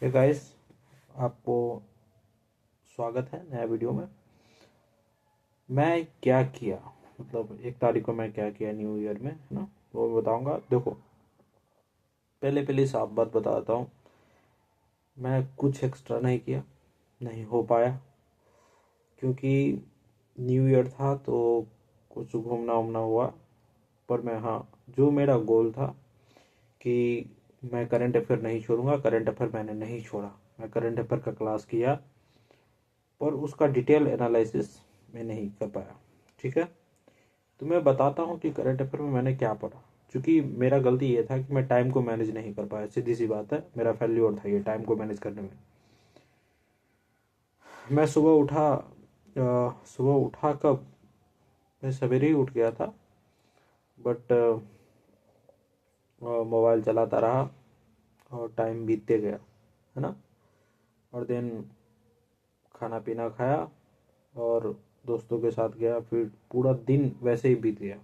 Hey guys, आपको स्वागत है नया वीडियो में। मैं क्या किया, मतलब 1 तारीख को मैं क्या किया न्यू ईयर में, है ना, वो मैं बताऊंगा। देखो, पहले पहले साफ बात बताता हूँ। मैं कुछ एक्स्ट्रा नहीं किया, नहीं हो पाया, क्योंकि न्यू ईयर था तो कुछ घूमना उमना हुआ। पर मैं, हाँ, जो मेरा गोल था कि मैं करंट अफेयर नहीं छोड़ूंगा, करंट अफेयर मैंने नहीं छोड़ा। मैं करंट अफेयर का क्लास किया, पर उसका डिटेल एनालिसिस मैं नहीं कर पाया। ठीक है, तो मैं बताता हूँ कि करंट अफेयर में मैंने क्या पढ़ा। क्योंकि मेरा गलती ये था कि मैं टाइम को मैनेज नहीं कर पाया, सीधी सी बात है, मेरा फेल्योर था ये टाइम को मैनेज करने में। मैं सुबह उठा कब, मैं सवेरे ही उठ गया था, बट मोबाइल चलाता रहा और टाइम बीतते गया, है ना। और देन खाना पीना खाया और दोस्तों के साथ गया, फिर पूरा दिन वैसे ही बीत गया।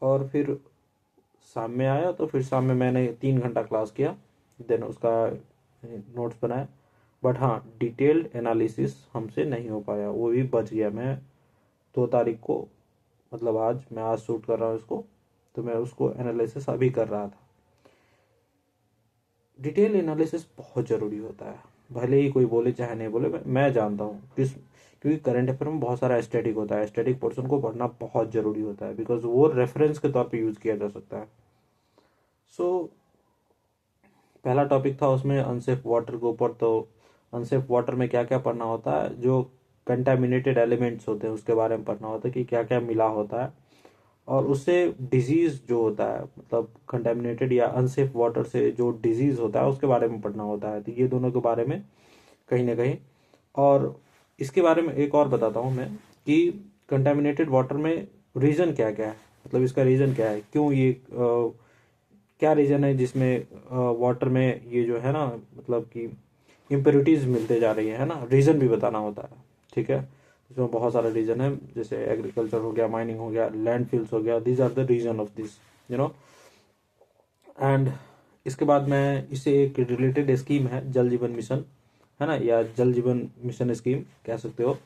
और फिर शाम में आया तो फिर शाम में मैंने 3 घंटा क्लास किया, देन उसका नोट्स बनाया। बट हाँ, डिटेल्ड एनालिसिस हमसे नहीं हो पाया, वो भी बच गया। मैं 2 तारीख को, मतलब मैं आज शूट कर रहा हूँ इसको, तो मैं उसको एनालिसिस अभी कर रहा था। डिटेल एनालिसिस बहुत ज़रूरी होता है, भले ही कोई बोले चाहे नहीं बोले। मैं जानता हूँ किस, क्योंकि करंट अफेयर में बहुत सारा एस्थेटिक होता है, एस्थेटिक पोर्शन को पढ़ना बहुत ज़रूरी होता है, बिकॉज वो रेफरेंस के तौर पे यूज़ किया जा सकता है। सो पहला टॉपिक था उसमें अनसेफ वाटर के ऊपर। तो अनसेफ वाटर में क्या क्या पढ़ना होता है, जो कंटामिनेटेड एलिमेंट्स होते हैं उसके बारे में पढ़ना होता है कि क्या क्या मिला होता है, और उससे डिजीज जो होता है, मतलब कंटामिनेटेड या अनसेफ वाटर से जो डिजीज होता है उसके बारे में पढ़ना होता है। तो ये दोनों के बारे में कहीं ना कहीं। और इसके बारे में एक और बताता हूँ मैं कि कंटामिनेटेड वाटर में रीज़न क्या क्या है, मतलब इसका रीज़न क्या है, क्यों ये क्या रीज़न है जिसमें वाटर में ये जो है ना, मतलब कि इम्प्योरिटीज़ मिलते जा रही है ना, रीज़न भी बताना होता है। ठीक है, इसमें बहुत सारा रीज़न है, जैसे एग्रीकल्चर हो गया, माइनिंग हो गया, लैंडफिल्स हो गया, these are the reason of this, you know. And इसके बाद मैं इससे एक रिलेटेड स्कीम है, जल जीवन मिशन, है ना, या जल जीवन मिशन स्कीम कह सकते हो,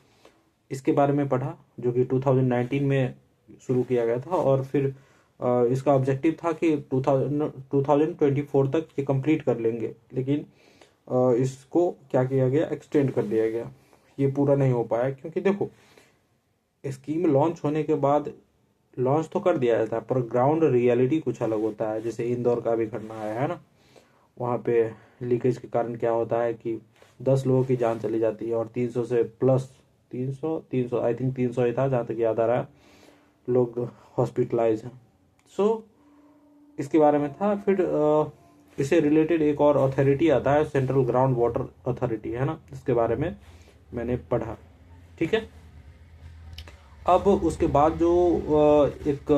इसके बारे में पढ़ा, जो कि 2019 में शुरू किया गया था। और फिर इसका ऑब्जेक्टिव था कि 2024 तक ये कंप्लीट कर लेंगे, लेकिन इसको क्या किया गया, एक्सटेंड कर दिया गया। ये पूरा नहीं हो पाया, क्योंकि देखो, स्कीम लॉन्च होने के बाद लॉन्च तो कर दिया जाता है, पर ग्राउंड रियलिटी कुछ अलग होता है। जैसे इंदौर का भी घटना है ना, वहाँ पे लीकेज के कारण क्या होता है कि 10 लोगों की जान चली जाती है, और 300 से प्लस, 300 आई थिंक 300 ही था जहाँ तक याद आ रहा है, लोग हॉस्पिटलाइज हैं। सो इसके बारे में था। फिर इससे रिलेटेड एक और अथॉरिटी आता है, सेंट्रल ग्राउंड वाटर अथॉरिटी, है ना, इसके बारे में मैंने पढ़ा। ठीक है, अब उसके बाद जो एक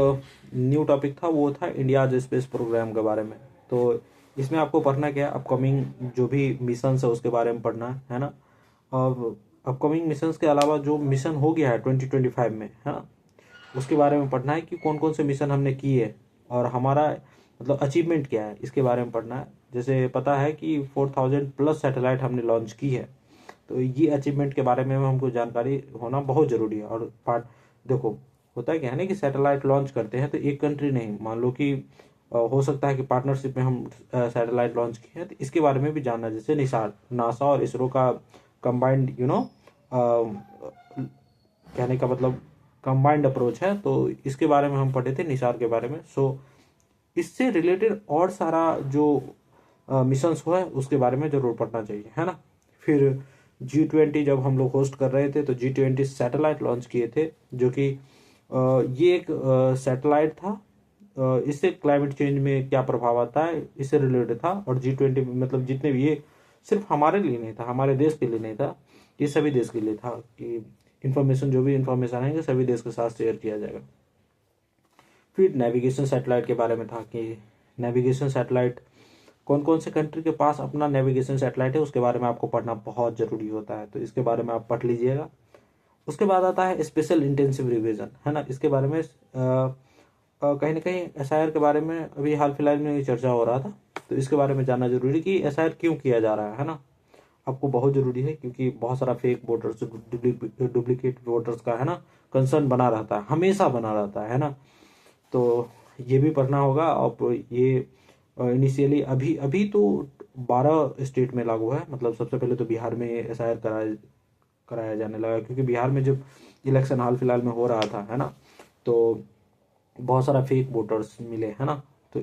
न्यू टॉपिक था वो था इंडिया स्पेस प्रोग्राम के बारे में। तो इसमें आपको पढ़ना क्या है, अपकमिंग जो भी मिशन है उसके बारे में पढ़ना है ना। और अपकमिंग मिशंस के अलावा जो मिशन हो गया है 2025 में, है ना, उसके बारे में पढ़ना है कि कौन कौन से मिशन हमने किए और हमारा मतलब अचीवमेंट क्या है, इसके बारे में पढ़ना है। जैसे पता है कि 4000+ सैटेलाइट हमने लॉन्च की है, तो ये अचीवमेंट के बारे में हमको जानकारी होना बहुत ज़रूरी है। और पार्ट, देखो, होता है क्या है ना कि सैटेलाइट लॉन्च करते हैं तो एक कंट्री नहीं, मान लो कि हो सकता है कि पार्टनरशिप में हम सैटेलाइट लॉन्च किए हैं, तो इसके बारे में भी जानना। जैसे निसार, नासा और इसरो का कंबाइंड, कहने का मतलब कंबाइंड अप्रोच है, तो इसके बारे में हम पढ़े थे, निसार के बारे में। सो इससे रिलेटेड और सारा जो मिशंस हुआ है उसके बारे में जरूर पढ़ना चाहिए, है ना। फिर G20 जब हम लोग होस्ट कर रहे थे तो G20 सैटेलाइट लॉन्च किए थे, जो कि ये एक सैटेलाइट था। इससे क्लाइमेट चेंज में क्या प्रभाव आता है इससे रिलेटेड था। और G20 मतलब जितने भी, ये सिर्फ हमारे लिए नहीं था, हमारे देश के लिए नहीं था, ये सभी देश के लिए था कि इंफॉर्मेशन, जो भी इंफॉर्मेशन आएंगे सभी देश के साथ शेयर किया जाएगा। फिर नेविगेशन सैटेलाइट के बारे में था कि नेविगेशन सैटेलाइट कौन कौन से कंट्री के पास अपना नेविगेशन सैटेलाइट है, उसके बारे में आपको पढ़ना बहुत ज़रूरी होता है, तो इसके बारे में आप पढ़ लीजिएगा। उसके बाद आता है स्पेशल इंटेंसिव रिवीजन, है ना। इसके बारे में कहीं ना कहीं एसआईआर के बारे में अभी हाल फिलहाल में ये चर्चा हो रहा था, तो इसके बारे में जानना जरूरी है कि एसआईआर क्यों किया जा रहा है ना। आपको बहुत जरूरी है, क्योंकि बहुत सारा फेक वोटर्स, डुप्लीकेट वोटर्स का है ना कंसर्न बना रहता है, हमेशा बना रहता है ना। तो ये भी पढ़ना होगा। अब ये इनिशियली अभी अभी तो 12 स्टेट में लागू है, मतलब सबसे पहले तो बिहार में एसआईआर कराया कराया जाने लगा, क्योंकि बिहार में जब इलेक्शन हाल फिलहाल में हो रहा था है ना, तो बहुत सारा फेक वोटर्स मिले है ना। तो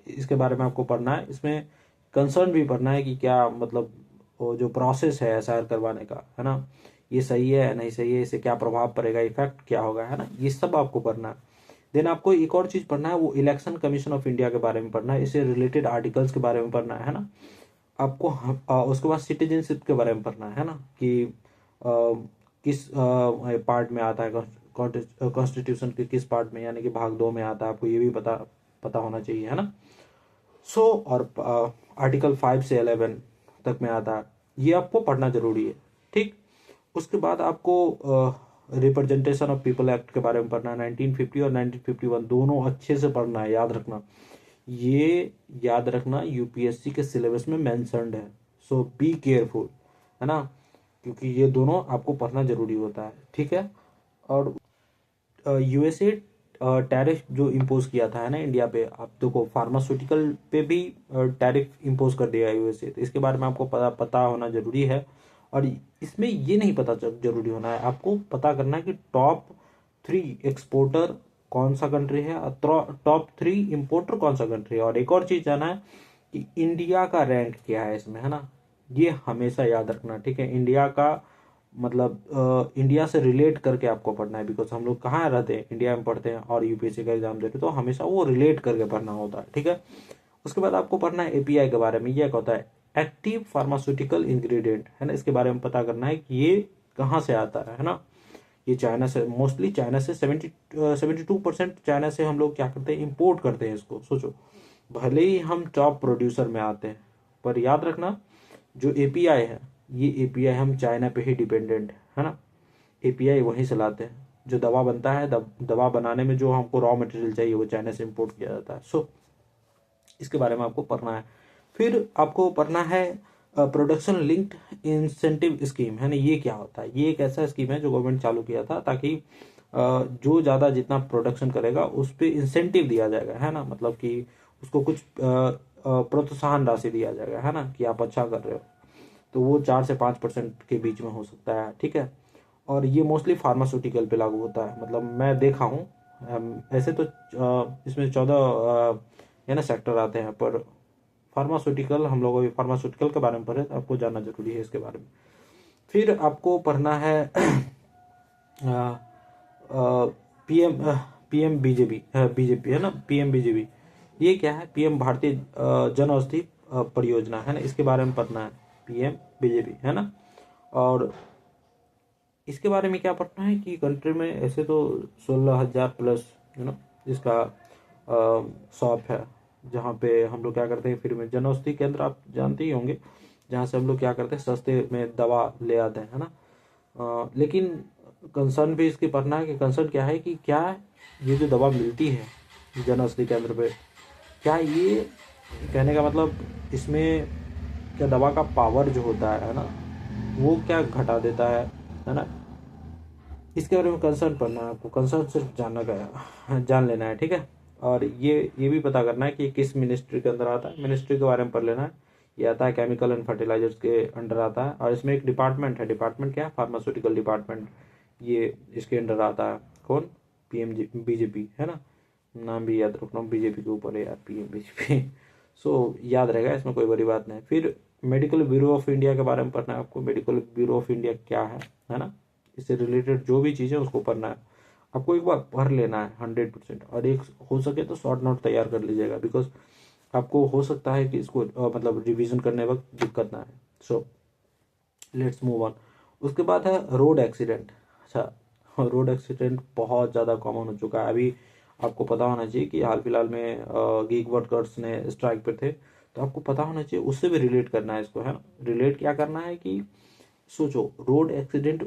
इसके बारे में आपको पढ़ना है, इसमें कंसर्न भी पढ़ना है कि क्या मतलब वो जो प्रोसेस है एसआईआर करवाने का है ना, ये सही है नहीं सही है, इससे क्या प्रभाव पड़ेगा, इफेक्ट क्या होगा है ना, ये सब आपको पढ़ना है। देन आपको एक और चीज पढ़ना है, वो इलेक्शन कमीशन ऑफ इंडिया के बारे में पढ़ना है, इससे रिलेटेड आर्टिकल्स के बारे में पढ़ना है ना आपको। उसके बाद सिटीजनशिप के बारे में पढ़ना है ना, कि किस पार्ट में आता है, कॉन्स्टिट्यूशन के किस पार्ट में, यानी कि भाग 2 में आता है, आपको ये भी पता पता होना चाहिए है ना। सो और आर्टिकल 5 से 11 तक में आता है, ये आपको पढ़ना जरूरी है। ठीक, उसके बाद आपको रिप्रेजेंटेशन ऑफ पीपल एक्ट के बारे में पढ़ना है, 1950 और 1951 दोनों अच्छे से पढ़ना है, याद रखना। ये याद रखना यूपीएससी के सिलेबस में मेंशन्ड है, सो बी केयरफुल है ना, क्योंकि ये दोनों आपको पढ़ना जरूरी होता है। ठीक है। और यूएसए टैरिफ जो इम्पोज किया था है ना इंडिया पे, आप देखो फार्मास्यूटिकल पे भी टैरिफ इम्पोज कर दिया यूएसए, तो इसके बारे में आपको पता होना जरूरी है। और इसमें ये नहीं पता जरूरी होना है, आपको पता करना है कि टॉप 3 एक्सपोर्टर कौन सा कंट्री है और टॉप 3 इंपोर्टर कौन सा कंट्री है। और एक और चीज जाना है कि इंडिया का रैंक क्या है इसमें है ना, ये हमेशा याद रखना। ठीक है, इंडिया का मतलब इंडिया से रिलेट करके आपको पढ़ना है, बिकॉज हम लोग कहाँ रहते हैं, इंडिया में पढ़ते हैं और यूपीएससी का एग्जाम देते हैं, तो हमेशा वो रिलेट करके पढ़ना होता है। ठीक है। उसके बाद आपको पढ़ना है एपीआई के बारे में, ये क्या होता है, एक्टिव फार्मास्यूटिकल इंग्रेडिएंट है ना, इसके बारे में पता करना है कि ये कहाँ से आता है ना। ये चाइना से, मोस्टली चाइना से 72% चाइना से हम लोग क्या करते हैं, इम्पोर्ट करते हैं इसको। सोचो, भले ही हम टॉप प्रोड्यूसर में आते हैं, पर याद रखना जो एपीआई है, ये एपीआई हम चाइना पे ही डिपेंडेंट है ना। एपीआई वहीं से लाते हैं, जो दवा बनता है, दवा बनाने में जो हमको रॉ मटेरियल चाहिए वो चाइना से इम्पोर्ट किया जाता है। सो इसके बारे में आपको पढ़ना है। फिर आपको पढ़ना है प्रोडक्शन लिंक्ड इंसेंटिव स्कीम है ना, ये क्या होता है, ये एक ऐसा स्कीम है जो गवर्नमेंट चालू किया था, ताकि जो ज़्यादा जितना प्रोडक्शन करेगा उस पर इंसेंटिव दिया जाएगा है ना, मतलब कि उसको कुछ प्रोत्साहन राशि दिया जाएगा है ना, कि आप अच्छा कर रहे हो, तो वो 4 से 5% के बीच में हो सकता है। ठीक है। और ये मोस्टली फार्मास्यूटिकल पे लागू होता है, मतलब मैं देखा हूँ। ऐसे तो इसमें 14 है ना सेक्टर आते हैं, पर फार्मास्यूटिकल, हम लोग अभी फार्मास्यूटिकल के बारे में पढ़े, तो आपको जानना जरूरी है इसके बारे में। फिर आपको पढ़ना है पीएम पीएम बीजेपी बीजेपी है ना, पीएम बीजेपी, ये क्या है, पीएम भारतीय जन औषधि परियोजना है ना, इसके बारे में पढ़ना है, पीएम बीजेपी है ना। और इसके बारे में क्या पढ़ना है कि कंट्री में ऐसे तो 16,000 प्लस यू नो इसका शॉप है, जहाँ पे हम लोग क्या करते हैं, फिर में जन औषधि केंद्र आप जानते ही होंगे, जहाँ से हम लोग क्या करते हैं, सस्ते में दवा ले आते हैं है ना। लेकिन कंसर्न भी इसकी पढ़ना है कि कंसर्न क्या है, कि क्या ये जो दवा मिलती है जन औषधि केंद्र पे, क्या ये, कहने का मतलब इसमें क्या दवा का पावर जो होता है ना, वो क्या घटा देता है ना। इसके बारे में कंसर्न पढ़ना है आपको, कंसर्न सिर्फ जान लेना है। ठीक है। और ये भी पता करना है कि किस मिनिस्ट्री के अंदर आता है, मिनिस्ट्री के बारे में पढ़ लेना है। ये आता है केमिकल एंड फर्टिलाइजर्स के अंडर आता है, और इसमें एक डिपार्टमेंट है, डिपार्टमेंट क्या है, फार्मास्यूटिकल डिपार्टमेंट, ये इसके अंडर आता है। कौन, पीएम बीजेपी है ना, नाम भी याद रखना, बीजेपी के ऊपर है यार, पीएम बीजेपी। सो याद रहेगा, इसमें कोई बड़ी बात नहीं। फिर मेडिकल ब्यूरो ऑफ इंडिया के बारे में पढ़ना है आपको, मेडिकल ब्यूरो ऑफ इंडिया क्या है ना, इससे रिलेटेड जो भी चीज़ है उसको पढ़ना है आपको, एक बार पढ़ लेना है 100%। और एक हो सके तो शॉर्ट नोट तैयार कर लीजिएगा, बिकॉज आपको हो सकता है कि इसको मतलब रिवीजन करने वक्त दिक्कत ना है। So let's move on. उसके बाद है रोड एक्सीडेंट। अच्छा, रोड एक्सीडेंट बहुत ज़्यादा कॉमन हो चुका है अभी। आपको पता होना चाहिए कि हाल फिलहाल में गीग वर्कर्स ने स्ट्राइक पे थे, तो आपको पता होना चाहिए, उससे भी रिलेट करना है इसको है ना। रिलेट क्या करना है कि सोचो, रोड एक्सीडेंट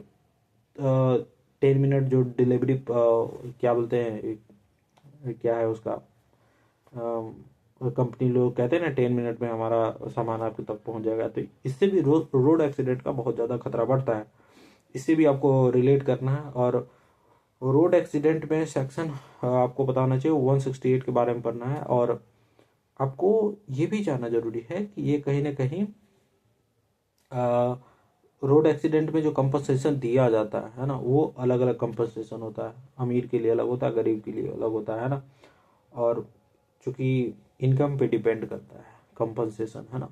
10 मिनट जो डिलीवरी क्या बोलते हैं, क्या है उसका, कंपनी लोग कहते हैं ना 10 मिनट में हमारा सामान आपके तक पहुंच जाएगा, तो इससे भी रोड एक्सीडेंट का बहुत ज़्यादा खतरा बढ़ता है। इससे भी आपको रिलेट करना है। और रोड एक्सीडेंट में सेक्शन आपको पता होना चाहिए 168 के बारे में पढ़ना है। और आपको ये भी जानना जरूरी है कि ये कहीं ना कहीं रोड एक्सीडेंट में जो कंपनसेशन दिया जाता है ना, वो अलग अलग कंपनसेशन होता है। अमीर के लिए अलग होता है, गरीब के लिए अलग होता है ना। और चूंकि इनकम पे डिपेंड करता है कंपनसेशन, है ना।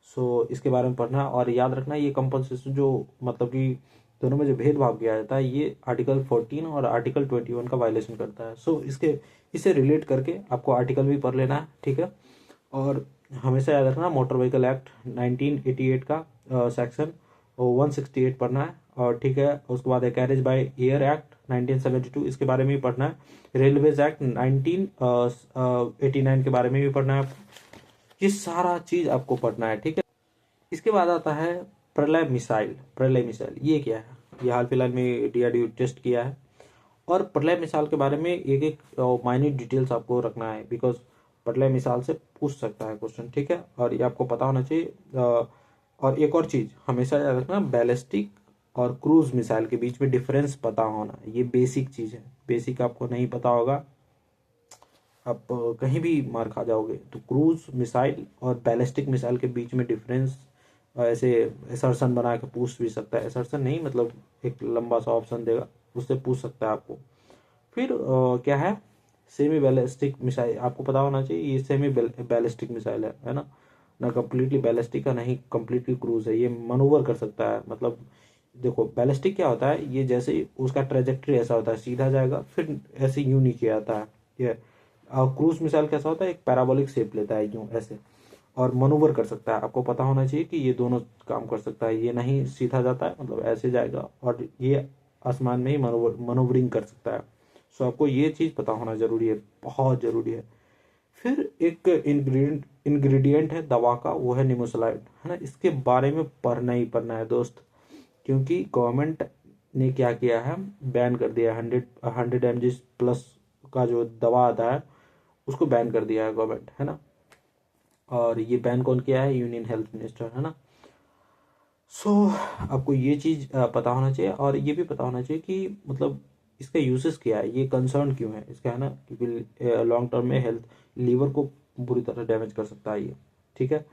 सो इसके बारे में पढ़ना है। और याद रखना ये कंपनसेशन जो मतलब कि दोनों में जो भेदभाव किया जाता है, ये आर्टिकल 14 और आर्टिकल 21 का वायलेशन करता है। सो इससे रिलेट करके आपको आर्टिकल भी पढ़ लेना है, ठीक है। और हमेशा याद रखना मोटर व्हीकल एक्ट 1988 का सेक्शन 168 पढ़ना है। और ठीक है, उसके बाद है कैरेज बाय एयर एक्ट 1972, इसके बारे में भी पढ़ना है। रेलवेज एक्ट 1989 के बारे में भी पढ़ना है आपको। ये सारा चीज आपको पढ़ना है, ठीक है। इसके बाद आता है प्रलय मिसाइल। प्रलय मिसाइल ये क्या है, ये हाल फिलहाल में डीआरडीओ टेस्ट किया है। और प्रलय मिसाइल के बारे में एक एक माइन्यूट डिटेल्स आपको रखना है, बिकॉज प्रलय मिसाइल से पूछ सकता है क्वेश्चन, ठीक है। और ये आपको पता होना चाहिए। और एक और चीज हमेशा याद रखना, बैलिस्टिक और क्रूज मिसाइल के बीच में डिफरेंस पता होना, ये बेसिक चीज है। बेसिक आपको नहीं पता होगा, आप कहीं भी मार खा जाओगे। तो क्रूज मिसाइल और बैलिस्टिक मिसाइल के बीच में डिफरेंस ऐसे एसर्शन बना के पूछ भी सकता है। एसर्शन नहीं, मतलब एक लंबा सा ऑप्शन देगा, उससे पूछ सकता है आपको। फिर क्या है, सेमी बैलिस्टिक मिसाइल आपको पता होना चाहिए। ये सेमी बैलिस्टिक मिसाइल है ना। ना कम्प्लीटली बैलिस्टिक है, ना ही कम्प्लीटली क्रूज है। ये मनोवर कर सकता है। मतलब देखो बैलिस्टिक क्या होता है, ये जैसे ही उसका ट्रेजेक्ट्री ऐसा होता है, सीधा जाएगा फिर ऐसे यूं नीचे आता है ये। क्रूज मिसाइल कैसा होता है, एक पैराबोलिक शेप लेता है यूं ऐसे, और मनोवर कर सकता है। आपको पता होना चाहिए कि ये दोनों काम कर सकता है। ये नहीं सीधा जाता है, मतलब ऐसे जाएगा, और ये आसमान में ही मनोवरिंग कर सकता है। सो आपको ये चीज पता होना जरूरी है, बहुत जरूरी है। फिर एक इंग्रेडिएंट है दवा का, वो है निमोसलाइड, है ना। इसके बारे में पढ़ना ही पढ़ना है दोस्त, क्योंकि गवर्नमेंट ने क्या किया है, बैन कर दिया। 100 mg प्लस का जो दवा आता है उसको बैन कर दिया है गवर्नमेंट, है ना। और ये बैन कौन किया है, यूनियन हेल्थ मिनिस्टर, है ना। सो आपको ये चीज पता होना चाहिए। और ये भी पता होना चाहिए कि मतलब इसका यूसेस क्या है, ये कंसर्न क्यों है इसका, है ना। क्योंकि लॉन्ग टर्म में हेल्थ, लीवर को बुरी तरह डैमेज कर सकता है ये, ठीक है।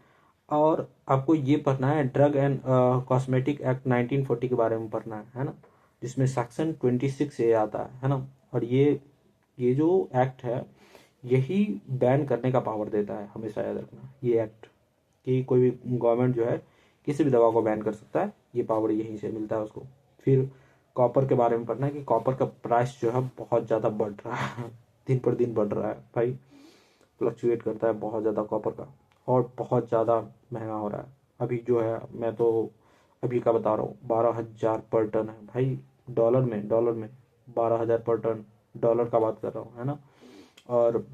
और आपको ये पढ़ना है ड्रग एंड कॉस्मेटिक एक्ट 1940 के बारे में पढ़ना है ना। जिसमें सेक्शन 26 ए आता है ना। और ये जो एक्ट है, यही बैन करने का पावर देता है, हमेशा याद रखना ये एक्ट, कि कोई भी गवर्नमेंट जो है किसी भी दवा को बैन कर सकता है, ये पावर यहीं से मिलता है उसको। फिर कॉपर के बारे में पढ़ना है कि कॉपर का प्राइस जो है बहुत ज़्यादा बढ़ रहा है, दिन पर दिन बढ़ रहा है भाई, फ्लक्चुएट करता है बहुत ज़्यादा कॉपर का, और बहुत ज़्यादा महंगा हो रहा है। अभी जो है, मैं तो अभी का बता रहा हूँ, 12,000 पर टन है भाई। डॉलर में 12,000 पर टन, डॉलर का बात कर रहा हूँ, है ना। और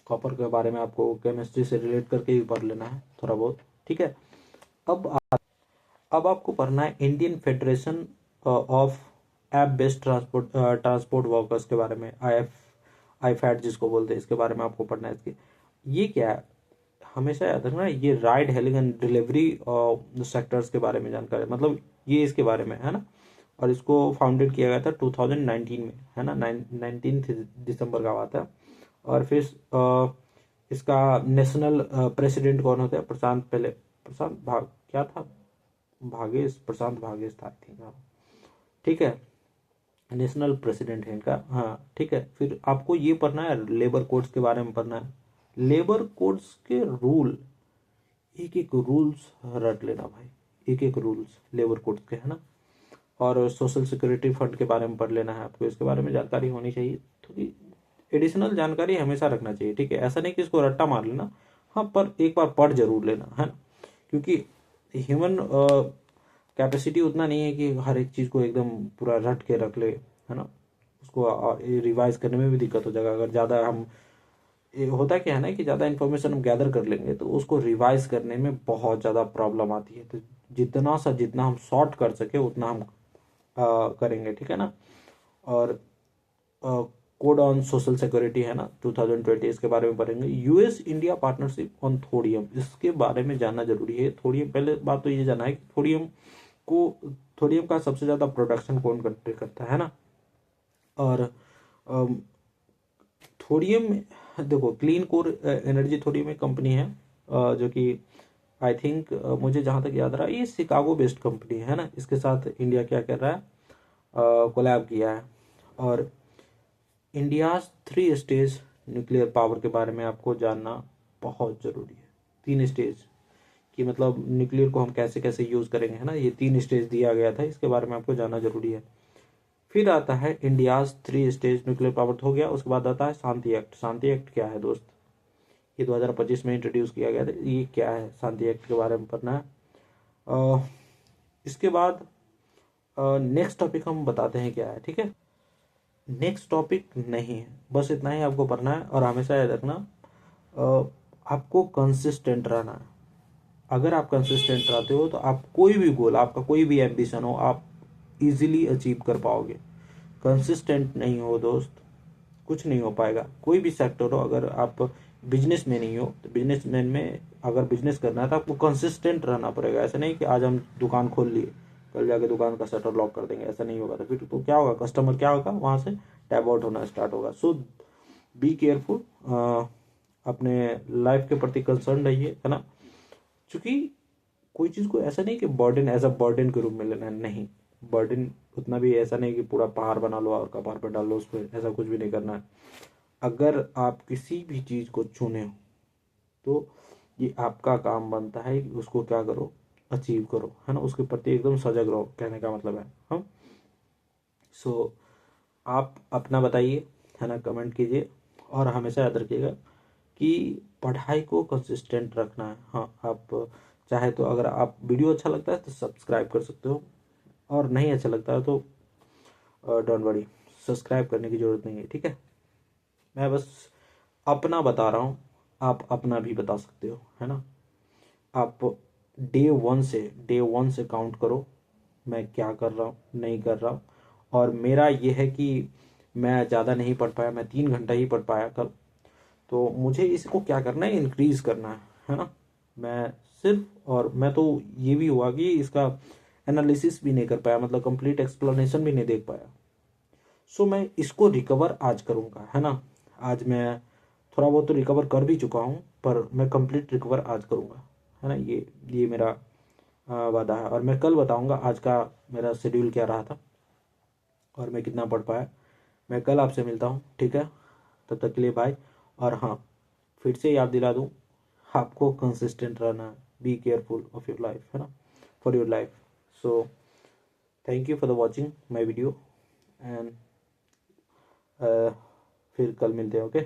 कॉपर के बारे में आपको केमिस्ट्री से रिलेट करके भी पढ़ लेना है थोड़ा बहुत, ठीक है। अब अब आपको पढ़ना है Indian federation of app based transport workers के बारे में, आई फैट जिसको बोलते हैं, इसके बारे में आपको पढ़ना है। इसके ये क्या है, हमेशा याद रखना, ये ride hailing and delivery sectors के बारे में जानकारी, मतलब ये इसके बारे में, है ना। और इसको फाउंडेड किया गया था 2019 में, है ना। 19 दिसंबर का बात है। और फिर इसका नेशनल प्रेसिडेंट कौन होता है, प्रशांत, पहले प्रशांत भाग क्या था, भागेश, प्रशांत भागेश था आई थिंक, हाँ ठीक है। नेशनल प्रेसिडेंट है इनका, हाँ ठीक है। फिर आपको ये पढ़ना है, लेबर कोड्स के बारे में पढ़ना है। लेबर कोड्स के रूल, एक एक रूल्स रट लेना भाई, एक एक रूल्स लेबर कोड्स के, है ना। और सोशल सिक्योरिटी फंड के बारे में पढ़ लेना है आपको, इसके बारे में जानकारी होनी चाहिए। थोड़ी एडिशनल जानकारी हमेशा रखना चाहिए, ठीक है। ऐसा नहीं कि इसको रट्टा मार लेना, हाँ, पर एक बार पढ़ जरूर लेना, है ना। क्योंकि ह्यूमन कैपेसिटी उतना नहीं है कि हर एक चीज़ को एकदम पूरा रट के रख ले, है ना। उसको रिवाइज करने में भी दिक्कत हो जाएगा अगर ज़्यादा हम, ये होता क्या है ना कि ज़्यादा इन्फॉर्मेशन हम गैदर कर लेंगे तो उसको रिवाइज करने में बहुत ज़्यादा प्रॉब्लम आती है। तो जितना हम शॉर्ट कर सके उतना हम करेंगे, ठीक है ना। और कोड ऑन सोशल सिक्योरिटी है ना 2020, इसके बारे में पढ़ेंगे। यूएस इंडिया पार्टनरशिप ऑन थोडियम, इसके बारे में जानना जरूरी है। थोडियम, पहले बात तो ये जानना है कि को थोडियम का सबसे ज्यादा प्रोडक्शन कौन कंट्री करता है ना। और थोडियम, देखो क्लीन कोर एनर्जी थोडियम एक कंपनी है जो कि आई थिंक मुझे जहां तक याद रहा है ये शिकागो बेस्ड कंपनी है ना। इसके साथ इंडिया क्या कर रहा है, कोलैब किया है। और इंडिया 3 स्टेज न्यूक्लियर पावर के बारे में आपको जानना बहुत जरूरी है। 3 स्टेज कि मतलब न्यूक्लियर को हम कैसे कैसे यूज करेंगे है ना, ये 3 स्टेज दिया गया था, इसके बारे में आपको जानना जरूरी है। फिर आता है इंडियाज 3 स्टेज न्यूक्लियर पावर हो गया। उसके बाद आता है शांति एक्ट। शांति एक्ट क्या है दोस्त, ये 2025 में इंट्रोड्यूस किया गया था। ये क्या है, शांति एक्ट के बारे में पढ़ना है। इसके बाद नेक्स्ट टॉपिक हम बताते हैं क्या है, ठीक है। नेक्स्ट टॉपिक नहीं है, बस इतना ही आपको पढ़ना है। और हमेशा याद रखना आपको कंसिस्टेंट रहना है। अगर आप कंसिस्टेंट रहते हो तो आप कोई भी गोल, आपका कोई भी एम्बिशन हो, आप इजीली अचीव कर पाओगे। कंसिस्टेंट नहीं हो दोस्त, कुछ नहीं हो पाएगा। कोई भी सेक्टर हो, अगर आप बिजनेस में नहीं हो तो बिजनेसमैन में अगर बिजनेस करना है तो आपको कंसिस्टेंट रहना पड़ेगा। ऐसा नहीं कि आज हम दुकान खोल लिए कल जाके दुकान का शटर लॉक कर देंगे, ऐसा नहीं होगा। तो फिर तो क्या होगा, कस्टमर क्या होगा, वहां से टैप आउट होना स्टार्ट होगा। सो बी केयरफुल, अपने लाइफ के प्रति कंसर्न रहिए, है ना। क्योंकि कोई चीज को ऐसा नहीं कि बर्डन एज अ बर्डन के रूप में लेना है, नहीं। बर्डन उतना भी ऐसा नहीं कि पूरा पहाड़ बना लो और कपार पर डाल लो उस पर, ऐसा कुछ भी नहीं करना है। अगर आप किसी भी चीज को चुने हो तो ये आपका काम बनता है कि उसको क्या करो, अचीव करो, है ना। उसके प्रति एकदम सजग रहो, कहने का मतलब है हम। सो आप अपना बताइए, है ना, कमेंट कीजिए। और हमेशा याद रखिएगा कि पढ़ाई को कंसिस्टेंट रखना है। हाँ, आप चाहे तो अगर आप वीडियो अच्छा लगता है तो सब्सक्राइब कर सकते हो, और नहीं अच्छा लगता है तो डोंट वरी, सब्सक्राइब करने की जरूरत नहीं है, ठीक है। मैं बस अपना बता रहा हूँ, आप अपना भी बता सकते हो, है ना। आप डे 1 से काउंट करो, मैं क्या कर रहा हूँ नहीं कर रहा हूँ। और मेरा ये है कि मैं ज़्यादा नहीं पढ़ पाया, मैं 3 घंटा ही पढ़ पाया कल। तो मुझे इसको क्या करना है, इंक्रीज करना है ना। मैं सिर्फ, और मैं तो ये भी हुआ कि इसका एनालिसिस भी नहीं कर पाया, मतलब कंप्लीट एक्सप्लेनेशन भी नहीं देख पाया। सो मैं इसको रिकवर आज करूंगा, है ना। आज मैं थोड़ा बहुत तो रिकवर कर भी चुका हूँ, पर मैं कंप्लीट रिकवर आज करूंगा, है ना। ये मेरा वादा है। और मैं कल बताऊंगा आज का मेरा शेड्यूल क्या रहा था और मैं कितना पढ़ पाया। मैं कल आपसे मिलता हूँ, ठीक है। तब तक के लिए बाय। और हाँ, फिर से याद दिला दूँ, आपको कंसिस्टेंट रहना है। Be careful of your life, है ना, for your life. So thank you for the watching my video, and फिर कल मिलते हैं, ओके।